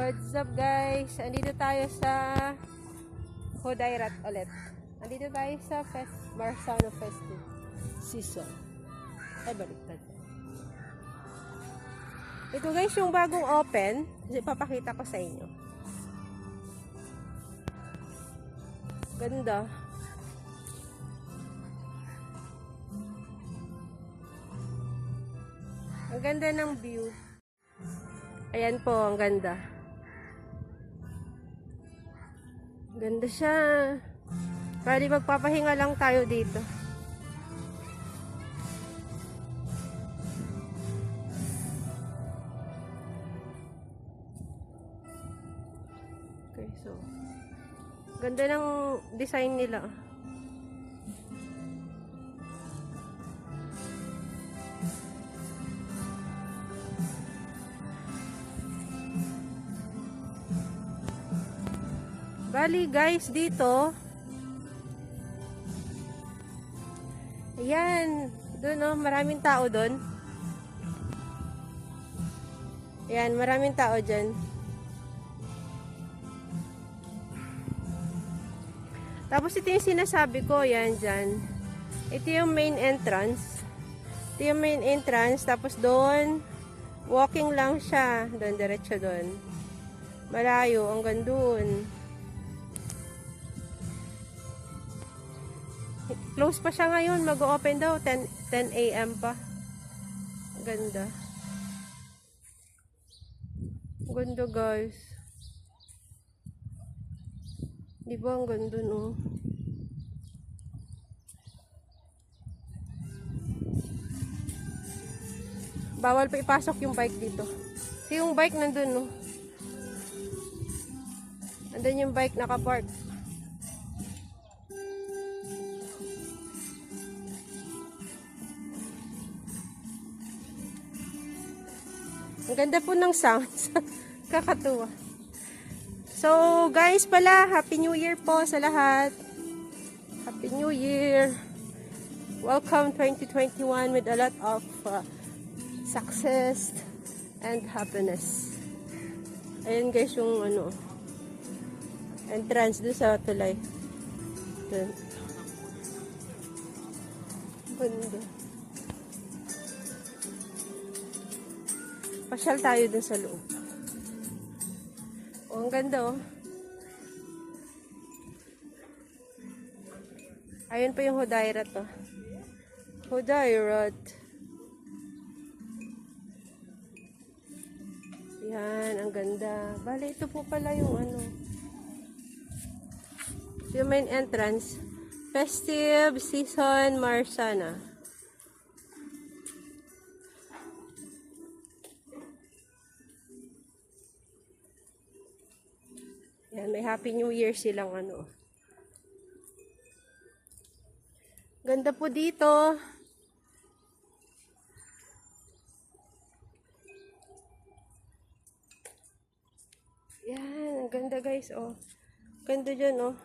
What's up guys? Andito tayo sa Hodayrat ulit. Andito tayo sa Marsano Festive Season. Ay, baliktad. Ito guys, yung bagong open. Ipapakita ko sa inyo. Ganda. Ang ganda ng view. Ayan po, ang ganda. Ganda siya. Pwede magpapahinga lang tayo dito. Okay, so ganda ng design nila. Bali guys, dito ayan, doon oh, maraming tao doon. Ayan, maraming tao dyan. Tapos ito yung sinasabi ko, yan dyan. Ito yung main entrance. Ito yung main entrance, tapos doon walking lang siya, doon, diretso doon. Malayo, hanggang doon. Close pa siya ngayon. Mag-open daw. 10 AM pa. Ganda. Ganda guys. Diba ang ganda no? Bawal pa ipasok yung bike dito. So yung bike nandun no? Nandun yung bike nakapark. Ang ganda po ng sounds. Kakatuwa. So, guys pala, Happy New Year po sa lahat. Happy New Year. Welcome 2021 with a lot of success and happiness. Ayan guys yung ano, entrance doon sa tulay. Doon. Ganda. Pasyal tayo dun sa loob. Oh, ang ganda oh. Ayun pa yung Hodayrat oh. Hodayrat. Yan, ang ganda. Bale, ito po pala yung ano. Yung main entrance. Festive Season Marsana. Yan, may Happy New Year silang ano. Ganda po dito. Yan, ang ganda guys, oh. Ganda dyan, oh.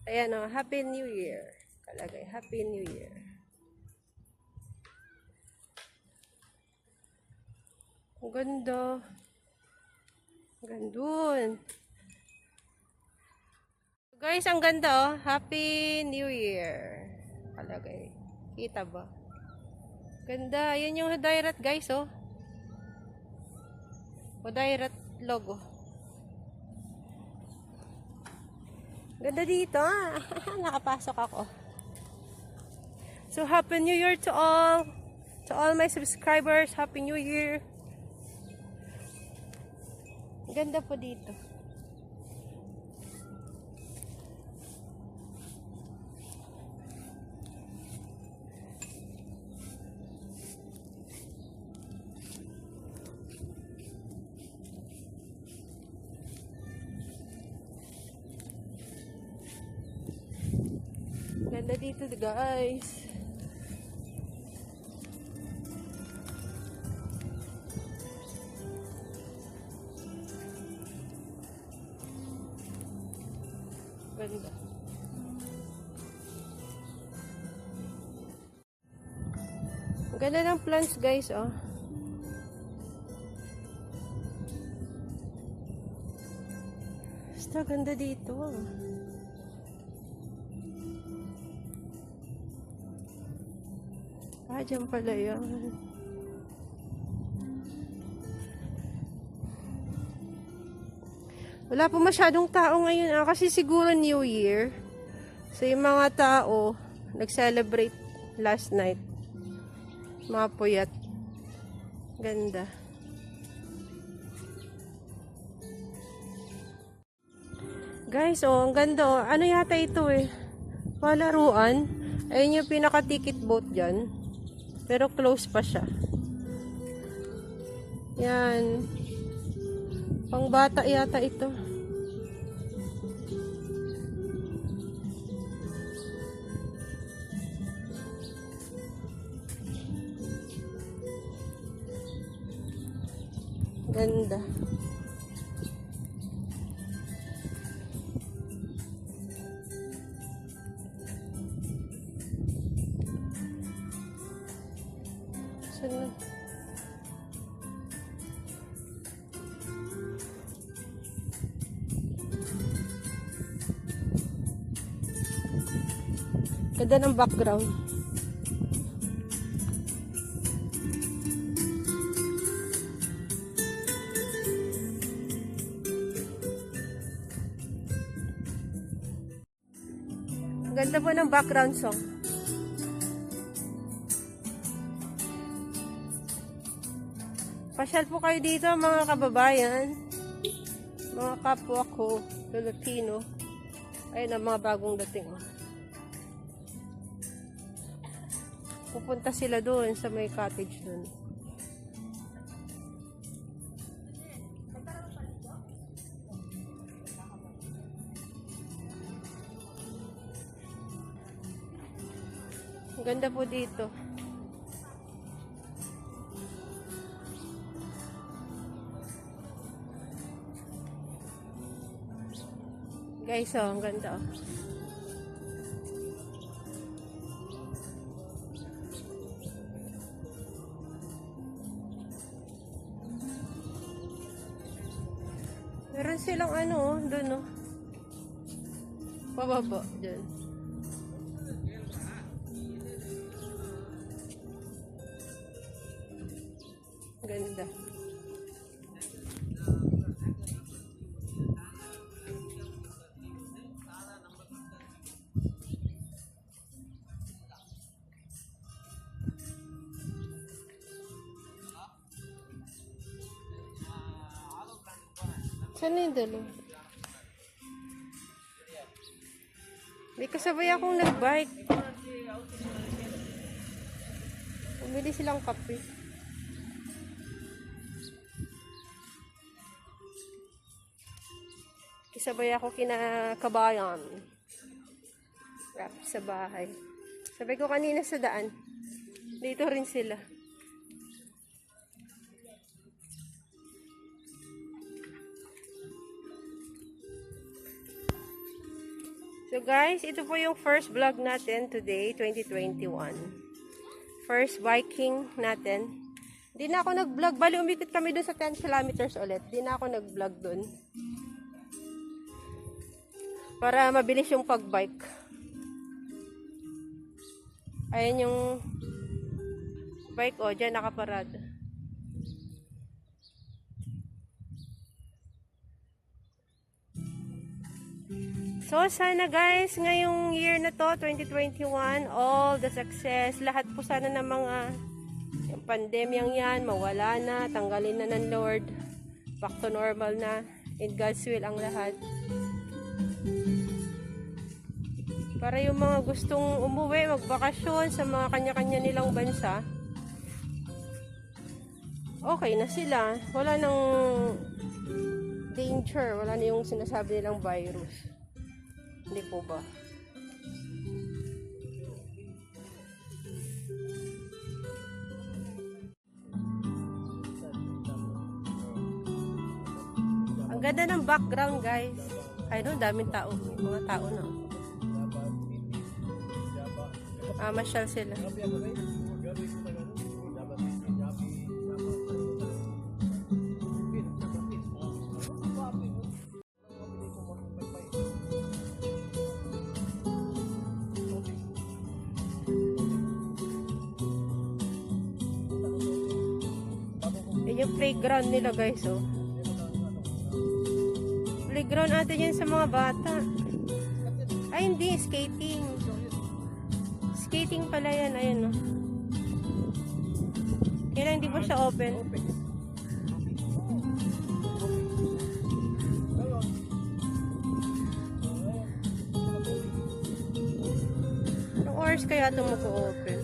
Ayan o, Happy New Year. Kalagay, Happy New Year. Ang ganda. Gandun. Guys, ang ganda oh. Happy New Year. Kalagay. Kita ba? Ganda. Yan yung Hodayrat guys oh. Hodayrat logo. Ganda dito. Nakapasok ako. So, Happy New Year to all. To all my subscribers. Happy New Year. Ganda po dito. Ganda dito guys. Ganda. Ang ganda ng plants guys, oh. Basta ganda dito. Diyan pala yan. Wala po masyadong tao ngayon kasi siguro New Year. So yung mga tao nag-celebrate last night. Mga puyat. Ganda. Guys, oh, ang ganda oh. Ano yata ito eh? Palaruan. Ayun yung pinaka-ticket boat dyan. Pero close pa siya. Yan. Pang bata yata ito. Ganda. Ganda ng background. Ganda po ng background song. Pasyal po kayo dito mga kababayan, mga kapwa ko, Filipino. Ayun ang mga bagong dating. Pupunta sila doon sa may cottage doon. Ang ganda po dito. Guys, oh, ang ganda. Meron silang ano, doon, no? Pababa, dyan. Ganda. Saan yung dalawa? May kasabay akong nag-bike. Bumili silang kape. Kasabay ako kinakabayan. Rap sa bahay. Sabay ko kanina sa daan. Dito rin sila. So guys, ito po yung first vlog natin today, 2021. First biking natin. Di na ako nag-vlog. Bali, umikot kami dun sa 10 kilometers ulit. Di na ako nag-vlog dun. Para mabilis yung pag-bike. Ayan yung bike, oh, dyan nakaparada. So, sana guys, ngayong year na to, 2021, all the success, lahat po sana ng mga yung pandemyang yan, mawala na, tanggalin na ng Lord, back to normal na, in God's will ang lahat. Para yung mga gustong umuwi, magbakasyon sa mga kanya-kanya nilang bansa, okay na sila. Wala nang danger, wala na yung sinasabi nilang virus. Hindi po ba? Ang ganda ng background guys. Ay, no, daming tao. May mga tao na. Masyal sila. Yung playground nila guys, oh. Playground ata yan sa mga bata. Ay, hindi. Skating. Skating pala yan. Ayun, oh. Kaya lang hindi pa siya open. Anong oras kaya ito mag-open?